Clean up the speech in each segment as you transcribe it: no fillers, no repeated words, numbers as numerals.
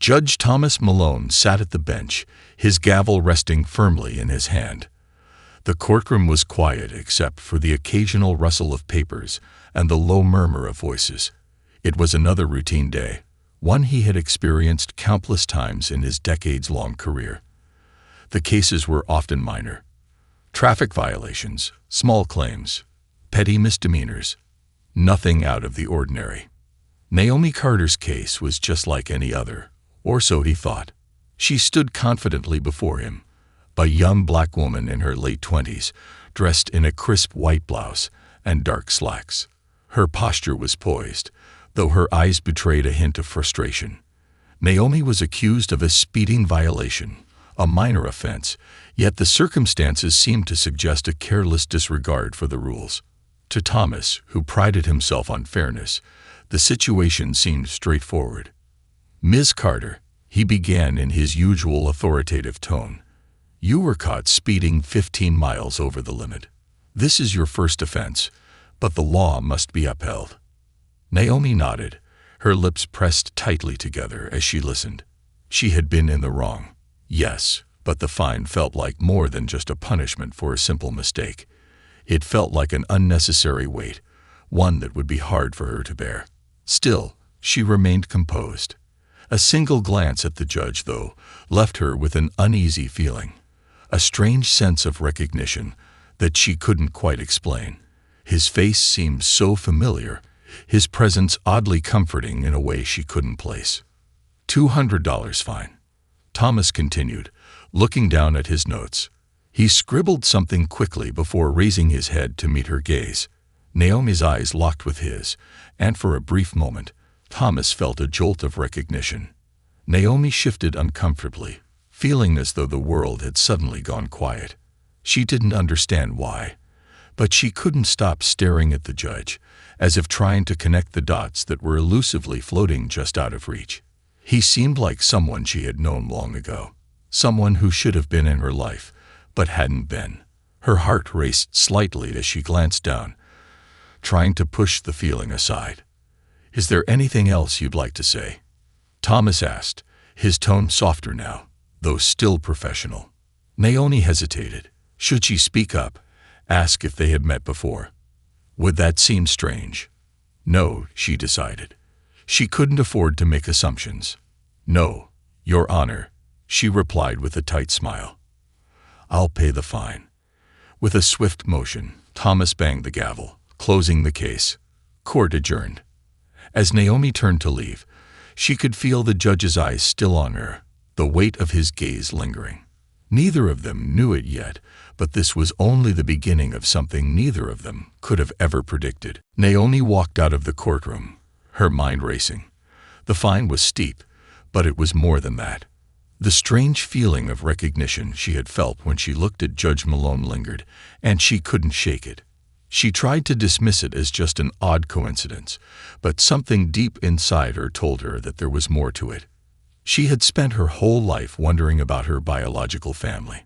Judge Thomas Malone sat at the bench, his gavel resting firmly in his hand. The courtroom was quiet except for the occasional rustle of papers and the low murmur of voices. It was another routine day, one he had experienced countless times in his decades-long career. The cases were often minor. Traffic violations, small claims, petty misdemeanors. Nothing out of the ordinary. Naomi Carter's case was just like any other, or so he thought. She stood confidently before him, a young black woman in her late 20s, dressed in a crisp white blouse and dark slacks. Her posture was poised, though her eyes betrayed a hint of frustration. Naomi was accused of a speeding violation, a minor offense, yet the circumstances seemed to suggest a careless disregard for the rules. To Thomas, who prided himself on fairness, the situation seemed straightforward. "Ms. Carter," he began in his usual authoritative tone, "you were caught speeding 15 miles over the limit. This is your first offense, but the law must be upheld." Naomi nodded, her lips pressed tightly together as she listened. She had been in the wrong. Yes, but the fine felt like more than just a punishment for a simple mistake. It felt like an unnecessary weight, one that would be hard for her to bear. Still, she remained composed. A single glance at the judge, though, left her with an uneasy feeling, a strange sense of recognition that she couldn't quite explain. His face seemed so familiar, his presence oddly comforting in a way she couldn't place. $200 fine. Thomas continued, looking down at his notes. He scribbled something quickly before raising his head to meet her gaze. Naomi's eyes locked with his, and for a brief moment, Thomas felt a jolt of recognition. Naomi shifted uncomfortably, feeling as though the world had suddenly gone quiet. She didn't understand why, but she couldn't stop staring at the judge, as if trying to connect the dots that were elusively floating just out of reach. He seemed like someone she had known long ago, someone who should have been in her life, but hadn't been. Her heart raced slightly as she glanced down, trying to push the feeling aside. "Is there anything else you'd like to say?" Thomas asked, his tone softer now, though still professional. Naomi hesitated. Should she speak up, ask if they had met before? Would that seem strange? No, she decided. She couldn't afford to make assumptions. "No, Your Honor," she replied with a tight smile. "I'll pay the fine." With a swift motion, Thomas banged the gavel, closing the case. Court adjourned. As Naomi turned to leave, she could feel the judge's eyes still on her, the weight of his gaze lingering. Neither of them knew it yet, but this was only the beginning of something neither of them could have ever predicted. Naomi walked out of the courtroom, her mind racing. The fine was steep, but it was more than that. The strange feeling of recognition she had felt when she looked at Judge Malone lingered, and she couldn't shake it. She tried to dismiss it as just an odd coincidence, but something deep inside her told her that there was more to it. She had spent her whole life wondering about her biological family.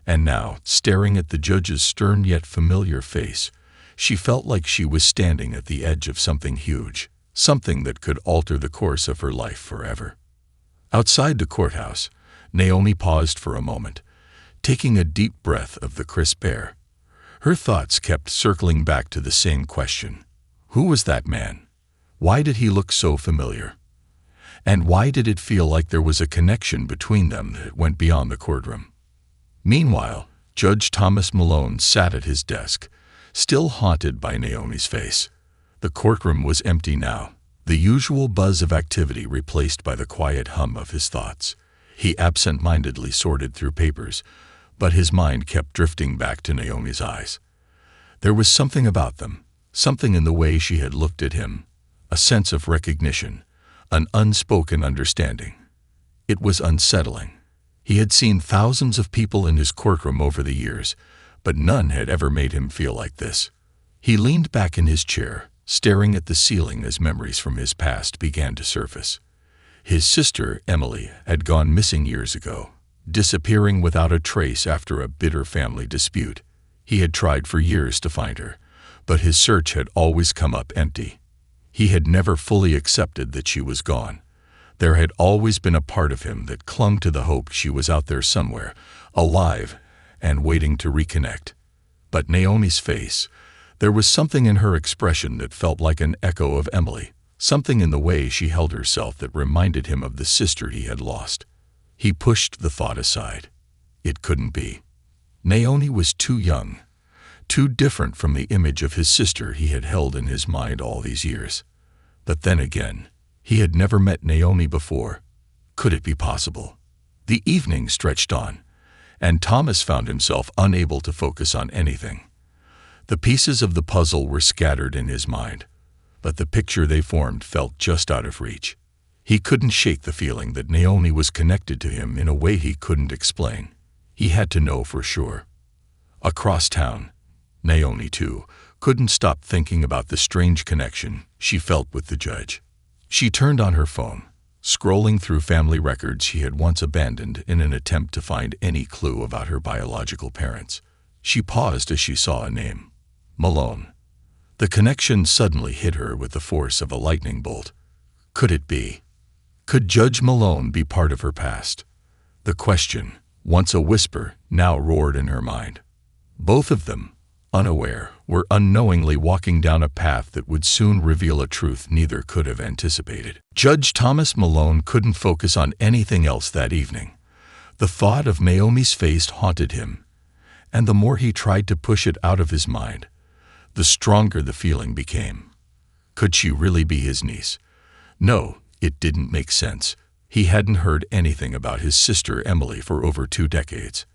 And now, staring at the judge's stern yet familiar face, she felt like she was standing at the edge of something huge, something that could alter the course of her life forever. Outside the courthouse, Naomi paused for a moment, taking a deep breath of the crisp air. Her thoughts kept circling back to the same question. Who was that man? Why did he look so familiar? And why did it feel like there was a connection between them that went beyond the courtroom? Meanwhile, Judge Thomas Malone sat at his desk, still haunted by Naomi's face. The courtroom was empty now, the usual buzz of activity replaced by the quiet hum of his thoughts. He absent-mindedly sorted through papers, but his mind kept drifting back to Naomi's eyes. There was something about them, something in the way she had looked at him, a sense of recognition, an unspoken understanding. It was unsettling. He had seen thousands of people in his courtroom over the years, but none had ever made him feel like this. He leaned back in his chair, staring at the ceiling as memories from his past began to surface. His sister, Emily, had gone missing years ago, disappearing without a trace after a bitter family dispute. He had tried for years to find her, but his search had always come up empty. He had never fully accepted that she was gone, There had always been a part of him that clung to the hope she was out there somewhere, alive and waiting to reconnect. But Naomi's face, there was something in her expression that felt like an echo of Emily, something in the way she held herself that reminded him of the sister he had lost. He pushed the thought aside. It couldn't be. Naomi was too young, too different from the image of his sister he had held in his mind all these years. But then again, he had never met Naomi before. Could it be possible? The evening stretched on, and Thomas found himself unable to focus on anything. The pieces of the puzzle were scattered in his mind, but the picture they formed felt just out of reach. He couldn't shake the feeling that Naomi was connected to him in a way he couldn't explain. He had to know for sure. Across town, Naomi, too, couldn't stop thinking about the strange connection she felt with the judge. She turned on her phone, scrolling through family records she had once abandoned in an attempt to find any clue about her biological parents. She paused as she saw a name: Malone. The connection suddenly hit her with the force of a lightning bolt. Could it be? Could Judge Malone be part of her past? The question, once a whisper, now roared in her mind. Both of them, unaware, were unknowingly walking down a path that would soon reveal a truth neither could have anticipated. Judge Thomas Malone couldn't focus on anything else that evening. The thought of Naomi's face haunted him, and the more he tried to push it out of his mind, the stronger the feeling became. Could she really be his niece? No, it didn't make sense. He hadn't heard anything about his sister Emily for over 2 decades.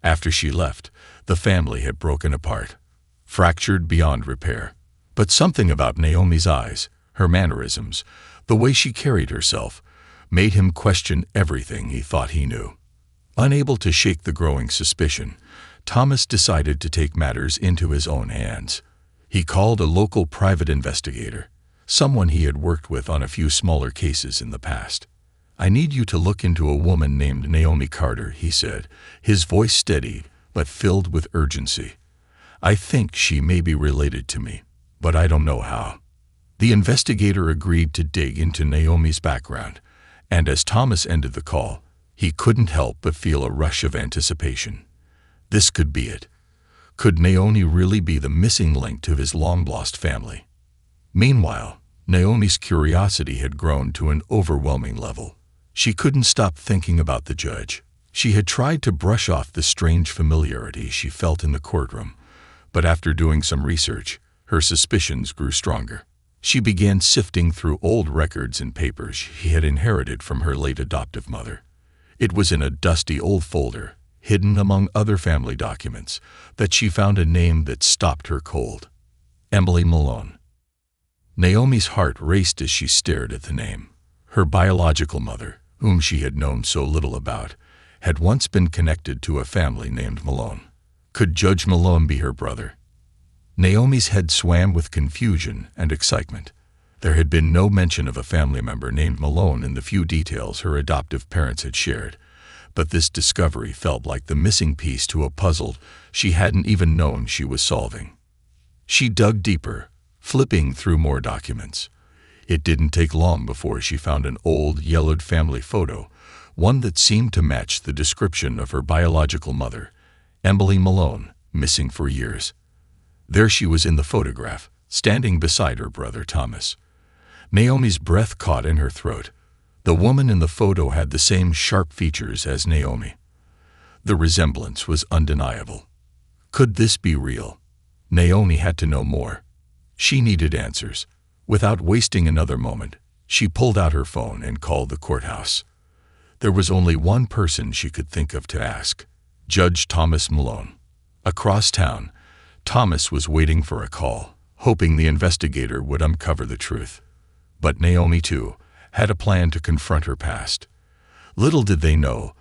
After she left, the family had broken apart, fractured beyond repair. But something about Naomi's eyes, her mannerisms, the way she carried herself, made him question everything he thought he knew. Unable to shake the growing suspicion, Thomas decided to take matters into his own hands. He called a local private investigator, someone he had worked with on a few smaller cases in the past. "I need you to look into a woman named Naomi Carter," he said, his voice steady but filled with urgency. "I think she may be related to me, but I don't know how." The investigator agreed to dig into Naomi's background, and as Thomas ended the call, he couldn't help but feel a rush of anticipation. This could be it. Could Naomi really be the missing link to his long-lost family? Meanwhile, Naomi's curiosity had grown to an overwhelming level. She couldn't stop thinking about the judge. She had tried to brush off the strange familiarity she felt in the courtroom, but after doing some research, her suspicions grew stronger. She began sifting through old records and papers she had inherited from her late adoptive mother. It was in a dusty old folder, hidden among other family documents, that she found a name that stopped her cold: Emily Malone. Naomi's heart raced as she stared at the name. Her biological mother, whom she had known so little about, had once been connected to a family named Malone. Could Judge Malone be her brother? Naomi's head swam with confusion and excitement. There had been no mention of a family member named Malone in the few details her adoptive parents had shared, but this discovery felt like the missing piece to a puzzle she hadn't even known she was solving. She dug deeper, flipping through more documents. It didn't take long before she found an old, yellowed family photo, one that seemed to match the description of her biological mother, Emily Malone, missing for years. There she was in the photograph, standing beside her brother Thomas. Naomi's breath caught in her throat. The woman in the photo had the same sharp features as Naomi. The resemblance was undeniable. Could this be real? Naomi had to know more. She needed answers. Without wasting another moment, she pulled out her phone and called the courthouse. There was only one person she could think of to ask: Judge Thomas Malone. Across town, Thomas was waiting for a call, hoping the investigator would uncover the truth. But Naomi, too, had a plan to confront her past. Little did they know,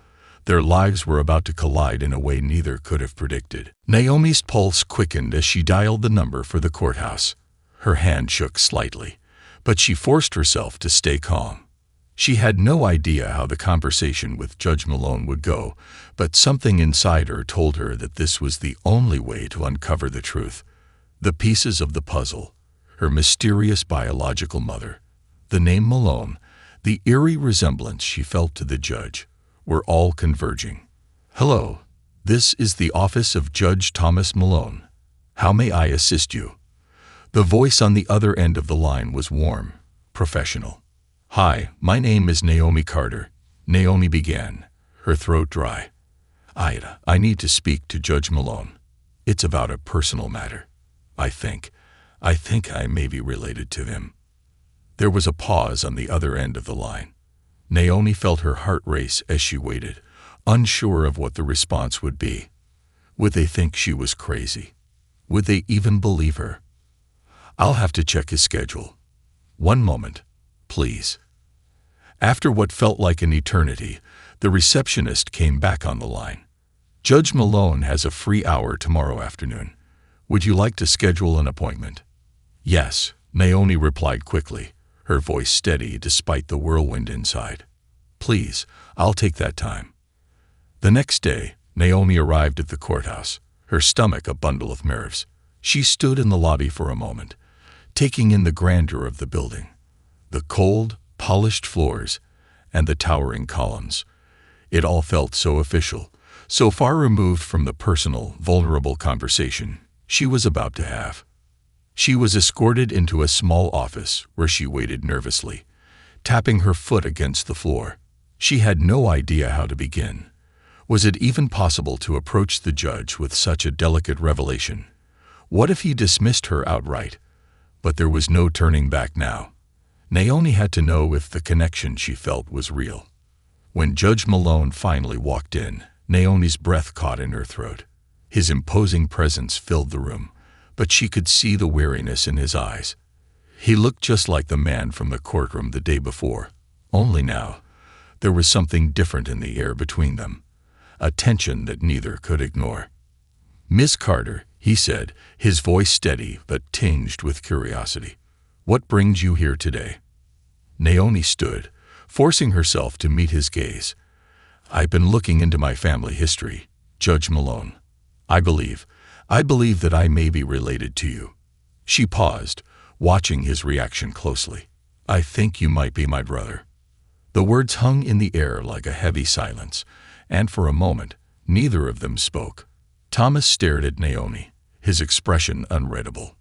their lives were about to collide in a way neither could have predicted. Naomi's pulse quickened as she dialed the number for the courthouse. Her hand shook slightly, but she forced herself to stay calm. She had no idea how the conversation with Judge Malone would go, but something inside her told her that this was the only way to uncover the truth. The pieces of the puzzle, her mysterious biological mother, the name Malone, The eerie resemblance she felt to the judge were all converging. "Hello, this is the office of Judge Thomas Malone. How may I assist you?" The voice on the other end of the line was warm, professional. "Hi, my name is Naomi Carter," Naomi began, her throat dry. I need to speak to Judge Malone. It's about a personal matter. I think I may be related to him." There was a pause on the other end of the line. Naomi felt her heart race as she waited, unsure of what the response would be. Would they think she was crazy? Would they even believe her? "I'll have to check his schedule. One moment, please." After what felt like an eternity, the receptionist came back on the line. "Judge Malone has a free hour tomorrow afternoon. Would you like to schedule an appointment?" "Yes," Naomi replied quickly, her voice steady despite the whirlwind inside. "Please, I'll take that time." The next day, Naomi arrived at the courthouse, her stomach a bundle of nerves. She stood in the lobby for a moment, taking in the grandeur of the building, the cold, polished floors, and the towering columns. It all felt so official, so far removed from the personal, vulnerable conversation she was about to have. She was escorted into a small office where she waited nervously, tapping her foot against the floor. She had no idea how to begin. Was it even possible to approach the judge with such a delicate revelation? What if he dismissed her outright? But there was no turning back now. Naomi had to know if the connection she felt was real. When Judge Malone finally walked in, Naomi's breath caught in her throat. His imposing presence filled the room, but she could see the weariness in his eyes. He looked just like the man from the courtroom the day before, only now there was something different in the air between them, a tension that neither could ignore. "Miss Carter," he said, his voice steady but tinged with curiosity, "what brings you here today?" Naomi stood, forcing herself to meet his gaze. "I've been looking into my family history, Judge Malone. I believe that I may be related to you." She paused, watching his reaction closely. "I think you might be my brother." The words hung in the air like a heavy silence, and for a moment, neither of them spoke. Thomas stared at Naomi, his expression unreadable.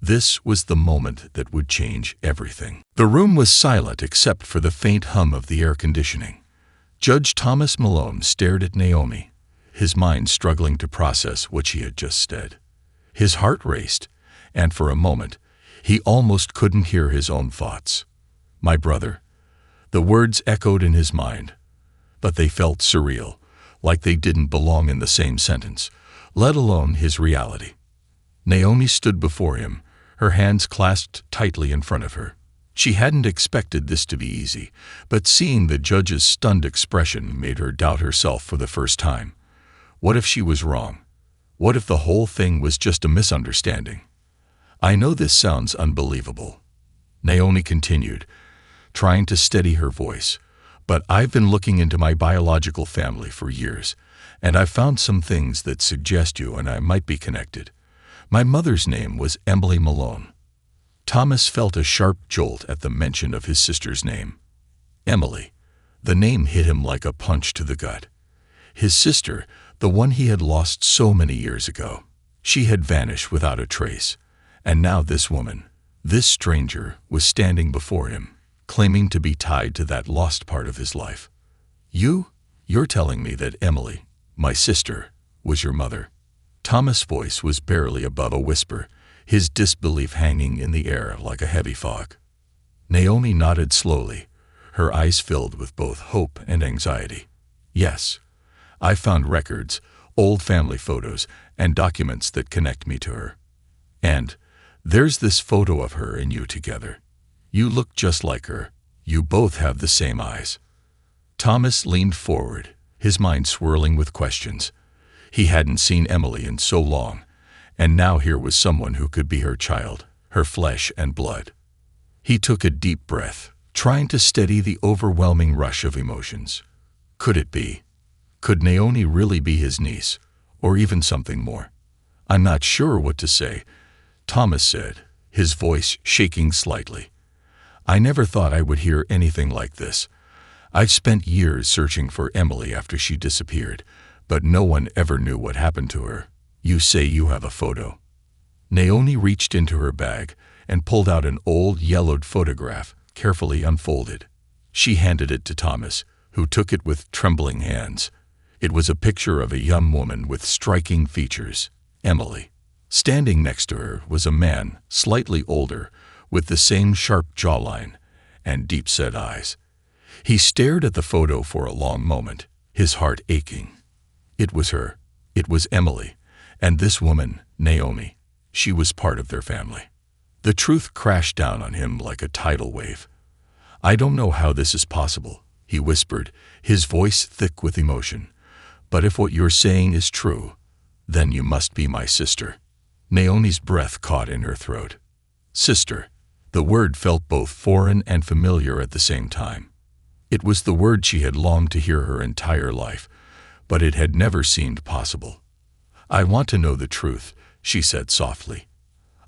This was the moment that would change everything. The room was silent except for the faint hum of the air conditioning. Judge Thomas Malone stared at Naomi, his mind struggling to process what she had just said. His heart raced, and for a moment, he almost couldn't hear his own thoughts. "My brother." The words echoed in his mind, but they felt surreal, like they didn't belong in the same sentence, let alone his reality. Naomi stood before him, her hands clasped tightly in front of her. She hadn't expected this to be easy, but seeing the judge's stunned expression made her doubt herself for the first time. What if she was wrong? What if the whole thing was just a misunderstanding? "I know this sounds unbelievable," Naomi continued, trying to steady her voice, "but I've been looking into my biological family for years, and I've found some things that suggest you and I might be connected. My mother's name was Emily Malone." Thomas felt a sharp jolt at the mention of his sister's name. Emily. The name hit him like a punch to the gut. His sister, the one he had lost so many years ago. She had vanished without a trace, and now this woman, this stranger, was standing before him, claiming to be tied to that lost part of his life. You're telling me that Emily, my sister, was your mother?" Thomas' voice was barely above a whisper, his disbelief hanging in the air like a heavy fog. Naomi nodded slowly, her eyes filled with both hope and anxiety. "Yes, I found records, old family photos, and documents that connect me to her. And there's this photo of her and you together. You look just like her. You both have the same eyes." Thomas leaned forward, his mind swirling with questions. He hadn't seen Emily in so long, and now here was someone who could be her child, her flesh and blood. He took a deep breath, trying to steady the overwhelming rush of emotions. Could it be? Could Naomi really be his niece, or even something more? "I'm not sure what to say," Thomas said, his voice shaking slightly. I never thought I would hear anything like this. I've spent years searching for Emily after she disappeared, but no one ever knew what happened to her. You say you have a photo." Naomi reached into her bag and pulled out an old, yellowed photograph, carefully unfolded. She handed it to Thomas, who took it with trembling hands. It was a picture of a young woman with striking features, Emily. Standing next to her was a man, slightly older, with the same sharp jawline and deep-set eyes. He stared at the photo for a long moment, his heart aching. It was her. It was Emily. And this woman, Naomi, she was part of their family. The truth crashed down on him like a tidal wave. "I don't know how this is possible," he whispered, his voice thick with emotion. "But if what you're saying is true, then you must be my sister." Naomi's breath caught in her throat. Sister. The word felt both foreign and familiar at the same time. It was the word she had longed to hear her entire life, but it had never seemed possible. "I want to know the truth," she said softly.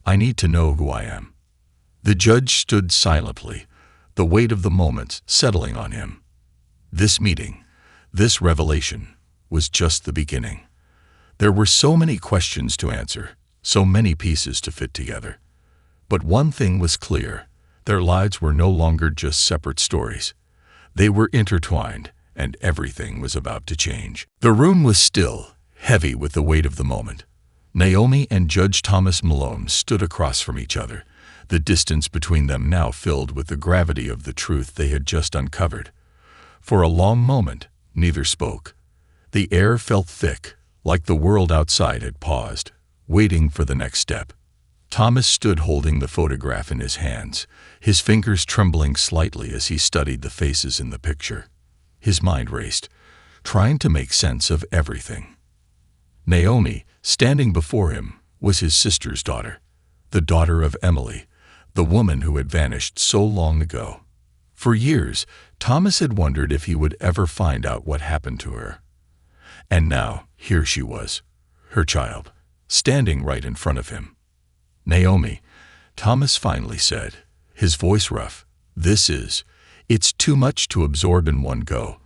"I need to know who I am." The judge stood silently, the weight of the moment settling on him. This meeting, this revelation, was just the beginning. There were so many questions to answer, so many pieces to fit together. But one thing was clear: their lives were no longer just separate stories. They were intertwined, and everything was about to change. The room was still, heavy with the weight of the moment. Naomi and Judge Thomas Malone stood across from each other, the distance between them now filled with the gravity of the truth they had just uncovered. For a long moment, neither spoke. The air felt thick, like the world outside had paused, waiting for the next step. Thomas stood holding the photograph in his hands, his fingers trembling slightly as he studied the faces in the picture. His mind raced, trying to make sense of everything. Naomi, standing before him, was his sister's daughter, the daughter of Emily, the woman who had vanished so long ago. For years, Thomas had wondered if he would ever find out what happened to her. And now, here she was, her child, standing right in front of him. "Naomi," Thomas finally said, his voice rough, "it's too much to absorb in one go.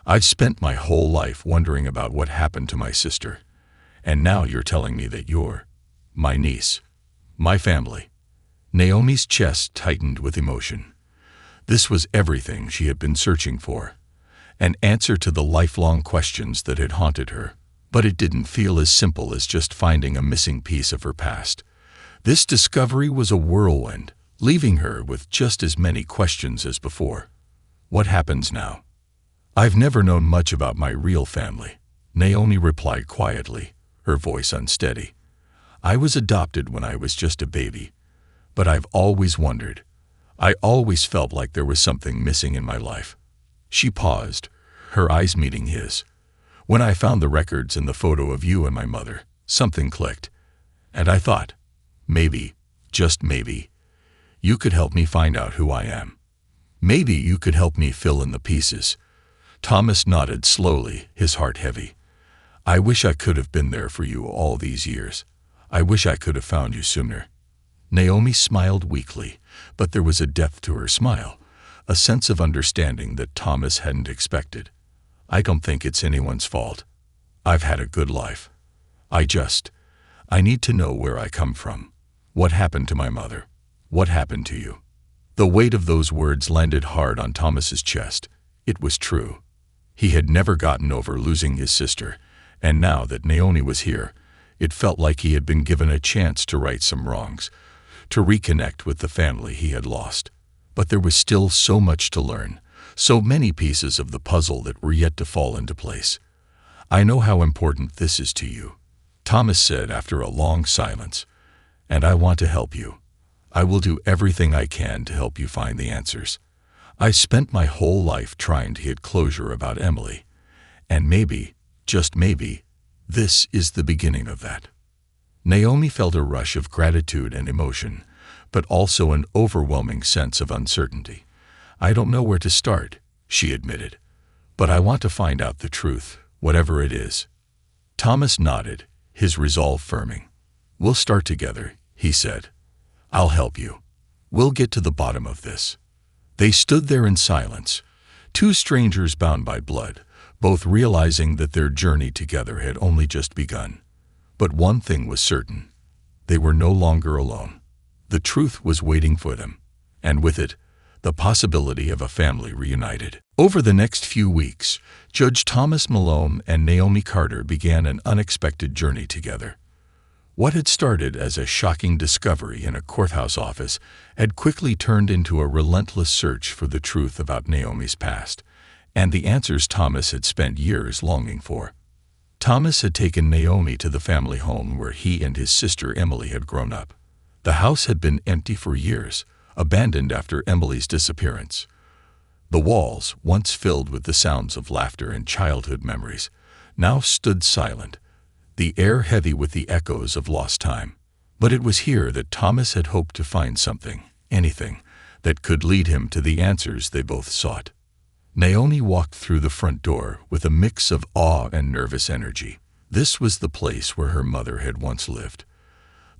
I've spent my whole life wondering about what happened to my sister. And now you're telling me that you're my niece, my family." Naomi's chest tightened with emotion. This was everything she had been searching for, an answer to the lifelong questions that had haunted her. But it didn't feel as simple as just finding a missing piece of her past. This discovery was a whirlwind, leaving her with just as many questions as before. What happens now? "I've never known much about my real family," Naomi replied quietly, her voice unsteady. "I was adopted when I was just a baby, but I've always wondered. I always felt like there was something missing in my life." She paused, her eyes meeting his. "When I found the records and the photo of you and my mother, something clicked. And I thought, maybe, just maybe, you could help me find out who I am. Maybe you could help me fill in the pieces." Thomas nodded slowly, his heart heavy. "I wish I could have been there for you all these years. I wish I could have found you sooner." Naomi smiled weakly, but there was a depth to her smile, a sense of understanding that Thomas hadn't expected. "I don't think it's anyone's fault. I've had a good life. I need to know where I come from. What happened to my mother? What happened to you?" The weight of those words landed hard on Thomas's chest. It was true. He had never gotten over losing his sister, and now that Naomi was here, it felt like he had been given a chance to right some wrongs, to reconnect with the family he had lost. But there was still so much to learn, so many pieces of the puzzle that were yet to fall into place. "I know how important this is to you," Thomas said after a long silence, "and I want to help you. I will do everything I can to help you find the answers. I spent my whole life trying to get closure about Emily, and maybe, just maybe, this is the beginning of that." Naomi felt a rush of gratitude and emotion, but also an overwhelming sense of uncertainty. "I don't know where to start," she admitted, "but I want to find out the truth, whatever it is." Thomas nodded, his resolve firming. "We'll start together," he said. "I'll help you. We'll get to the bottom of this." They stood there in silence, two strangers bound by blood, both realizing that their journey together had only just begun. But one thing was certain. They were no longer alone. The truth was waiting for them, and with it, the possibility of a family reunited. Over the next few weeks, Judge Thomas Malone and Naomi Carter began an unexpected journey together. What had started as a shocking discovery in a courthouse office had quickly turned into a relentless search for the truth about Naomi's past, and the answers Thomas had spent years longing for. Thomas had taken Naomi to the family home where he and his sister Emily had grown up. The house had been empty for years, abandoned after Emily's disappearance. The walls, once filled with the sounds of laughter and childhood memories, now stood silent, the air heavy with the echoes of lost time. But it was here that Thomas had hoped to find something, anything, that could lead him to the answers they both sought. Naomi walked through the front door with a mix of awe and nervous energy. This was the place where her mother had once lived,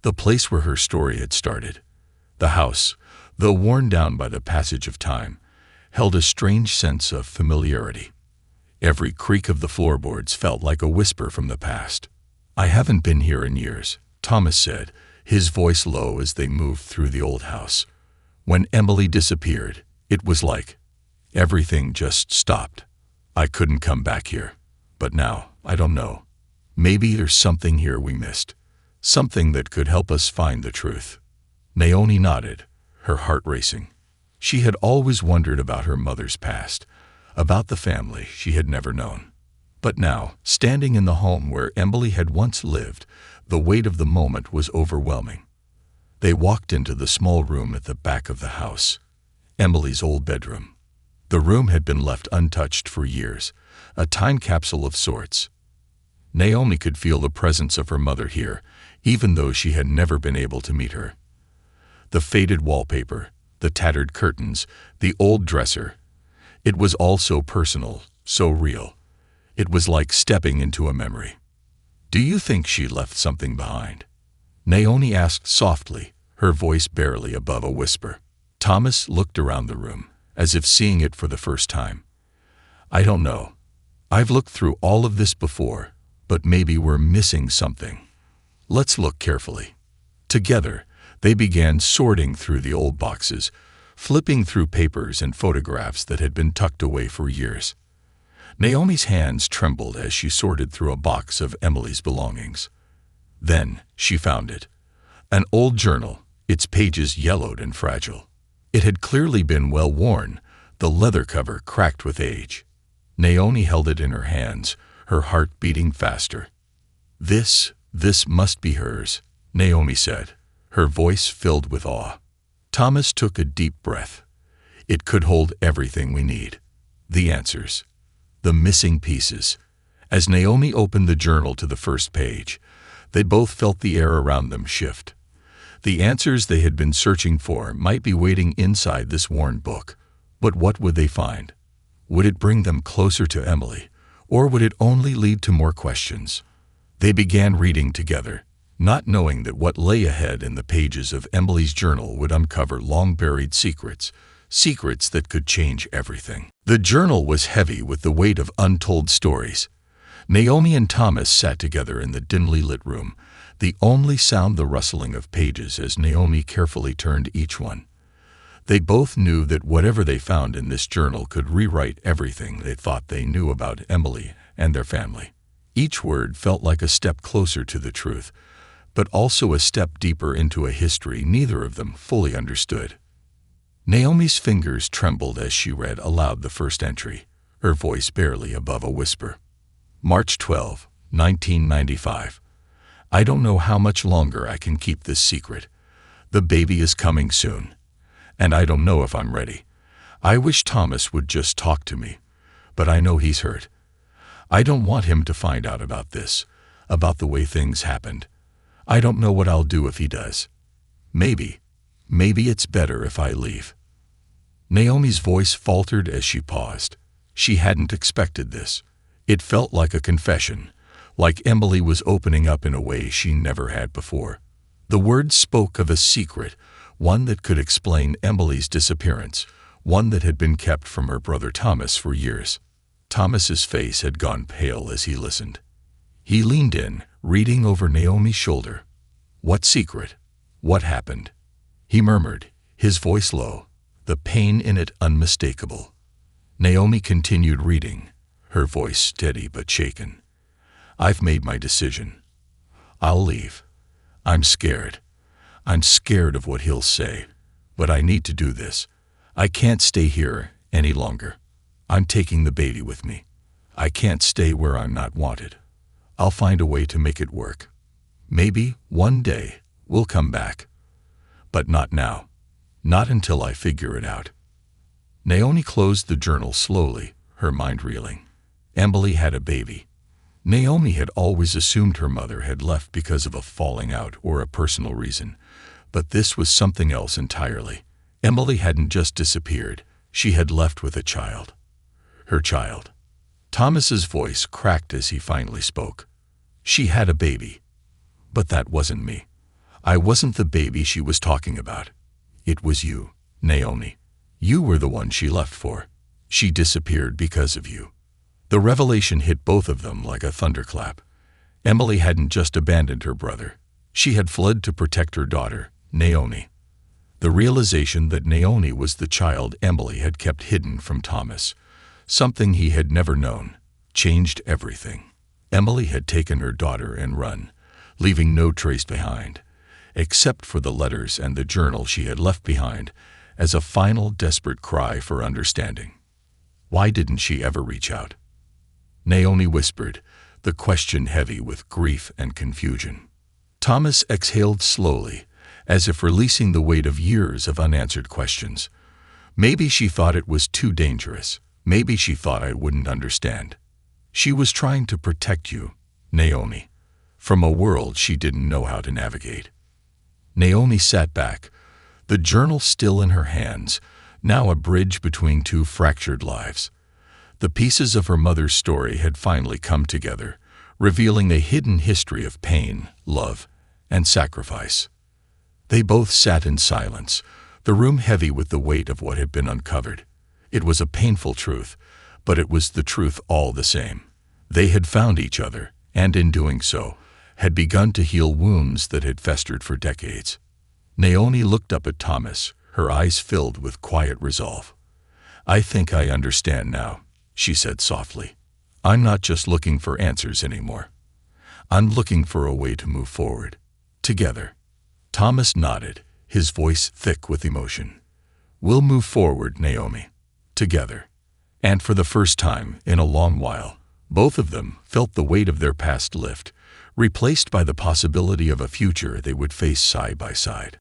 the place where her story had started. The house, though worn down by the passage of time, held a strange sense of familiarity. Every creak of the floorboards felt like a whisper from the past. "I haven't been here in years," Thomas said, his voice low as they moved through the old house. "When Emily disappeared, it was like everything just stopped. I couldn't come back here. But now, I don't know. Maybe there's something here we missed, something that could help us find the truth." Naomi nodded, her heart racing. She had always wondered about her mother's past, about the family she had never known. But now, standing in the home where Emily had once lived, the weight of the moment was overwhelming. They walked into the small room at the back of the house, Emily's old bedroom. The room had been left untouched for years, a time capsule of sorts. Naomi could feel the presence of her mother here, even though she had never been able to meet her. The faded wallpaper, the tattered curtains, the old dresser. It was all so personal, so real. It was like stepping into a memory. "Do you think she left something behind?" Naomi asked softly, her voice barely above a whisper. Thomas looked around the room, as if seeing it for the first time. "I don't know. I've looked through all of this before, but maybe we're missing something. Let's look carefully." Together, they began sorting through the old boxes, flipping through papers and photographs that had been tucked away for years. Naomi's hands trembled as she sorted through a box of Emily's belongings. Then she found it. An old journal, its pages yellowed and fragile. It had clearly been well worn, the leather cover cracked with age. Naomi held it in her hands, her heart beating faster. This must be hers," Naomi said, her voice filled with awe. Thomas took a deep breath. It could hold everything we need. The answers. The missing pieces. As Naomi opened the journal to the first page, they both felt the air around them shift. The answers they had been searching for might be waiting inside this worn book. But what would they find? Would it bring them closer to Emily, or would it only lead to more questions? They began reading together, not knowing that what lay ahead in the pages of Emily's journal would uncover long-buried secrets, secrets that could change everything. The journal was heavy with the weight of untold stories. Naomi and Thomas sat together in the dimly lit room, the only sound the rustling of pages as Naomi carefully turned each one. They both knew that whatever they found in this journal could rewrite everything they thought they knew about Emily and their family. Each word felt like a step closer to the truth, but also a step deeper into a history neither of them fully understood. Naomi's fingers trembled as she read aloud the first entry, her voice barely above a whisper. March 12, 1995. I don't know how much longer I can keep this secret. The baby is coming soon, and I don't know if I'm ready. I wish Thomas would just talk to me, but I know he's hurt. I don't want him to find out about this, about the way things happened. I don't know what I'll do if he does. Maybe it's better if I leave. Naomi's voice faltered as she paused. She hadn't expected this. It felt like a confession, like Emily was opening up in a way she never had before. The words spoke of a secret, one that could explain Emily's disappearance, one that had been kept from her brother Thomas for years. Thomas's face had gone pale as he listened. He leaned in, reading over Naomi's shoulder. "What secret? What happened?" he murmured, his voice low, the pain in it unmistakable. Naomi continued reading, her voice steady but shaken. "I've made my decision. I'll leave. I'm scared. I'm scared of what he'll say, but I need to do this. I can't stay here any longer. I'm taking the baby with me. I can't stay where I'm not wanted. I'll find a way to make it work. Maybe one day we'll come back. But not now. Not until I figure it out." Naomi closed the journal slowly, her mind reeling. Emily had a baby. Naomi had always assumed her mother had left because of a falling out or a personal reason, but this was something else entirely. Emily hadn't just disappeared, she had left with a child. Her child. Thomas's voice cracked as he finally spoke. "She had a baby. But that wasn't me. I wasn't the baby she was talking about. It was you, Naomi. You were the one she left for. She disappeared because of you." The revelation hit both of them like a thunderclap. Emily hadn't just abandoned her brother. She had fled to protect her daughter, Naomi. The realization that Naomi was the child Emily had kept hidden from Thomas, something he had never known, changed everything. Emily had taken her daughter and run, leaving no trace behind, except for the letters and the journal she had left behind as a final desperate cry for understanding. Why didn't she ever reach out? Naomi whispered, the question heavy with grief and confusion. Thomas exhaled slowly, as if releasing the weight of years of unanswered questions. Maybe she thought it was too dangerous. Maybe she thought I wouldn't understand. She was trying to protect you, Naomi, from a world she didn't know how to navigate. Naomi sat back, the journal still in her hands, now a bridge between two fractured lives. The pieces of her mother's story had finally come together, revealing a hidden history of pain, love, and sacrifice. They both sat in silence, the room heavy with the weight of what had been uncovered. It was a painful truth, but it was the truth all the same. They had found each other, and in doing so, had begun to heal wounds that had festered for decades. Naomi looked up at Thomas, her eyes filled with quiet resolve. "I think I understand now," she said softly. "I'm not just looking for answers anymore. I'm looking for a way to move forward. Together." Thomas nodded, his voice thick with emotion. "We'll move forward, Naomi. Together." And for the first time in a long while, both of them felt the weight of their past lift, replaced by the possibility of a future they would face side by side.